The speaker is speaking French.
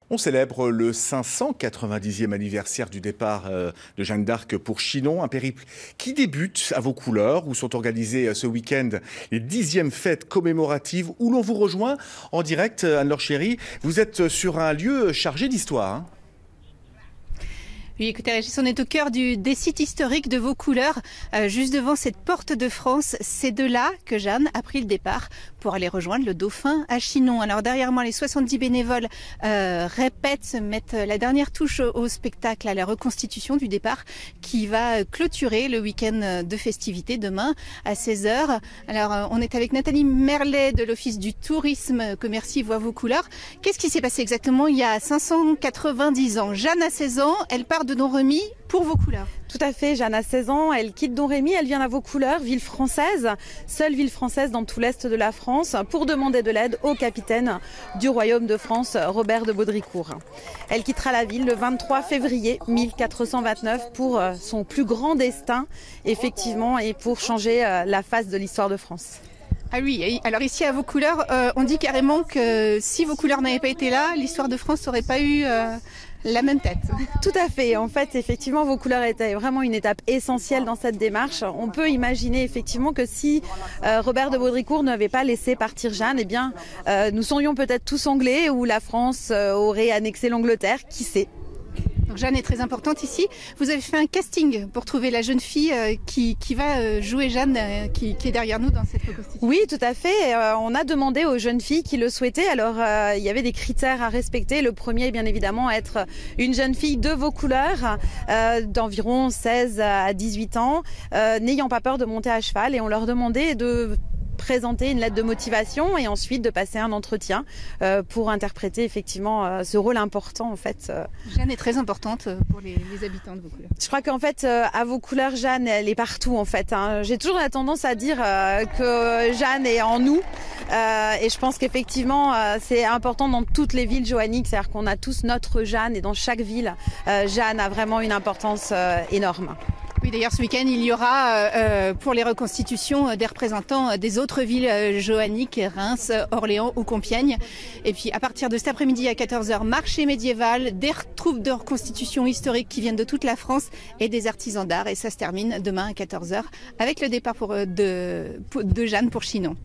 On célèbre le 590e anniversaire du départ de Jeanne d'Arc pour Chinon, un périple qui débute à Vaucouleurs, où sont organisées ce week-end les 10e fêtes commémoratives, où l'on vous rejoint en direct. Anne-Laure Chéry, vous êtes sur un lieu chargé d'histoire, hein. Oui, écoutez Régis, on est au cœur des sites historiques de Vaucouleurs, juste devant cette porte de France. C'est de là que Jeanne a pris le départ pour aller rejoindre le dauphin à Chinon. Alors derrière moi, les 70 bénévoles répètent, mettent la dernière touche au spectacle, à la reconstitution du départ qui va clôturer le week-end de festivités demain à 16h. Alors on est avec Nathalie Merlet de l'Office du tourisme Commercy Voie Vaucouleurs. Qu'est-ce qui s'est passé exactement il y a 590 ans? Jeanne a 16 ans, elle part de Domremy pour Vaucouleurs. Tout à fait, Jeanne a 16 ans, elle quitte Domremy, elle vient à Vaucouleurs, ville française, seule ville française dans tout l'est de la France, pour demander de l'aide au capitaine du royaume de France, Robert de Baudricourt. Elle quittera la ville le 23 février 1429 pour son plus grand destin, effectivement, et pour changer la face de l'histoire de France. Ah oui, alors ici à Vaucouleurs, on dit carrément que si Vaucouleurs n'avait pas été là, l'histoire de France n'aurait pas eu la même tête. Tout à fait. En fait, effectivement, Vaucouleurs était vraiment une étape essentielle dans cette démarche. On peut imaginer effectivement que si Robert de Baudricourt n'avait pas laissé partir Jeanne, eh bien, nous serions peut-être tous anglais ou la France aurait annexé l'Angleterre, qui sait. Donc Jeanne est très importante ici. Vous avez fait un casting pour trouver la jeune fille qui va jouer Jeanne, qui est derrière nous dans cette reconstitution. Oui, tout à fait. On a demandé aux jeunes filles qui le souhaitaient. Alors, il y avait des critères à respecter. Le premier, bien évidemment, être une jeune fille de Vaucouleurs, d'environ 16 à 18 ans, n'ayant pas peur de monter à cheval. Et on leur demandait de présenter une lettre de motivation et ensuite de passer un entretien pour interpréter effectivement ce rôle important en fait. Jeanne est très importante pour les habitants de Vaucouleurs. Je crois qu'en fait à Vaucouleurs, Jeanne elle est partout en fait, hein. J'ai toujours la tendance à dire que Jeanne est en nous et je pense qu'effectivement c'est important dans toutes les villes joanniques, c'est-à-dire qu'on a tous notre Jeanne et dans chaque ville Jeanne a vraiment une importance énorme. Oui, d'ailleurs, ce week-end, il y aura pour les reconstitutions des représentants des autres villes joanniques, Reims, Orléans ou Compiègne. Et puis, à partir de cet après-midi à 14h, marché médiéval, des troupes de reconstitution historique qui viennent de toute la France et des artisans d'art. Et ça se termine demain à 14h avec le départ de Jeanne pour Chinon.